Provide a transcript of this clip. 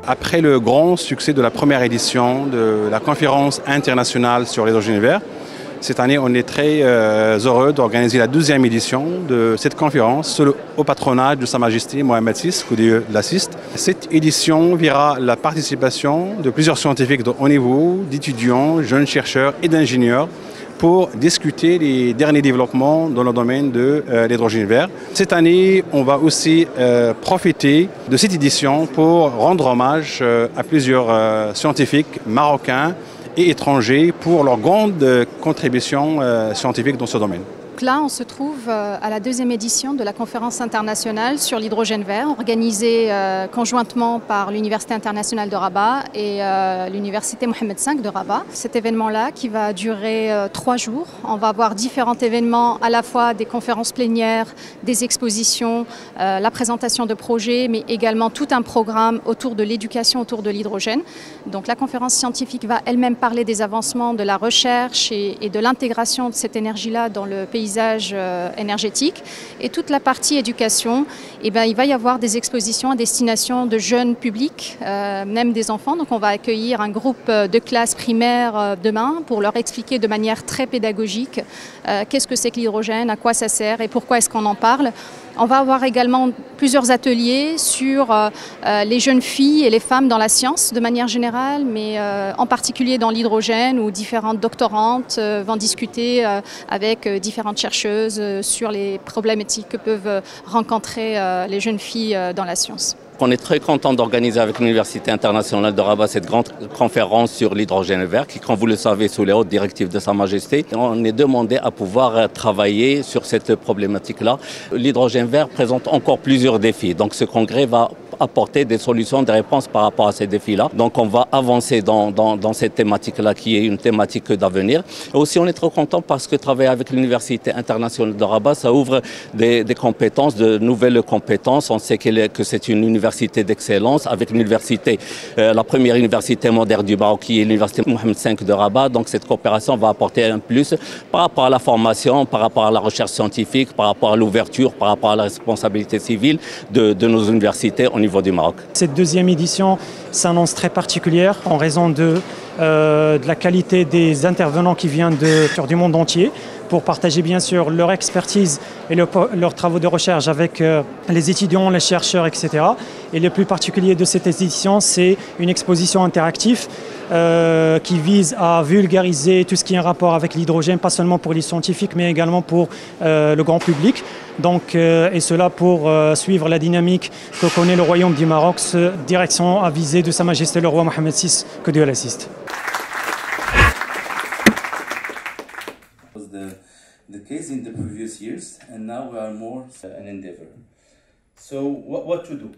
Après le grand succès de la première édition de la conférence internationale sur l'hydrogène vert, cette année, on est très heureux d'organiser la 12e édition de cette conférence au patronage de Sa Majesté Mohammed VI, que Dieu l'assiste. Cette édition verra la participation de plusieurs scientifiques de haut niveau, d'étudiants, jeunes chercheurs et d'ingénieurs pour discuter des derniers développements dans le domaine de l'hydrogène vert. Cette année, on va aussi profiter de cette édition pour rendre hommage à plusieurs scientifiques marocains et étrangers pour leur grande contribution scientifique dans ce domaine. Là, on se trouve à la 2e édition de la conférence internationale sur l'hydrogène vert, organisée conjointement par l'Université internationale de Rabat et l'Université Mohammed V de Rabat. Cet événement-là, qui va durer 3 jours, on va avoir différents événements, à la fois des conférences plénières, des expositions, la présentation de projets, mais également tout un programme autour de l'éducation autour de l'hydrogène. Donc la conférence scientifique va elle-même parler des avancements de la recherche et de l'intégration de cette énergie-là dans le paysage énergétique. Et toute la partie éducation, il va y avoir des expositions à destination de jeunes publics, même des enfants. Donc on va accueillir un groupe de classes primaires demain pour leur expliquer de manière très pédagogique qu'est-ce que c'est que l'hydrogène, à quoi ça sert et pourquoi est-ce qu'on en parle. On va avoir également plusieurs ateliers sur les jeunes filles et les femmes dans la science de manière générale, mais en particulier dans l'hydrogène, où différentes doctorantes vont discuter avec différentes chercheuses sur les problématiques que peuvent rencontrer les jeunes filles dans la science. On est très content d'organiser avec l'Université internationale de Rabat cette grande conférence sur l'hydrogène vert qui, comme vous le savez, sous les hautes directives de Sa Majesté, on est demandé à pouvoir travailler sur cette problématique-là. L'hydrogène vert présente encore plusieurs défis. Donc ce congrès va apporter des solutions, des réponses par rapport à ces défis-là. Donc on va avancer dans cette thématique-là qui est une thématique d'avenir. Et aussi on est trop content parce que travailler avec l'Université internationale de Rabat, ça ouvre des compétences, de nouvelles compétences. On sait que c'est une université d'excellence avec l'université, la première université moderne du Maroc qui est l'Université Mohammed V de Rabat. Donc cette coopération va apporter un plus par rapport à la formation, par rapport à la recherche scientifique, par rapport à l'ouverture, par rapport à la responsabilité civile de nos universités au niveau du Maroc. Cette 2e édition s'annonce très particulière en raison de la qualité des intervenants qui viennent du monde entier pour partager bien sûr leur expertise et leurs travaux de recherche avec les étudiants, les chercheurs, etc. Et le plus particulier de cette édition, c'est une exposition interactive qui vise à vulgariser tout ce qui est en rapport avec l'hydrogène, pas seulement pour les scientifiques, mais également pour le grand public. Donc, et cela pour suivre la dynamique que connaît le Royaume du Maroc, direction avisée de Sa Majesté le Roi Mohammed VI, que Dieu l'assiste. The case in the previous years, and now we are more an endeavor. So what to do?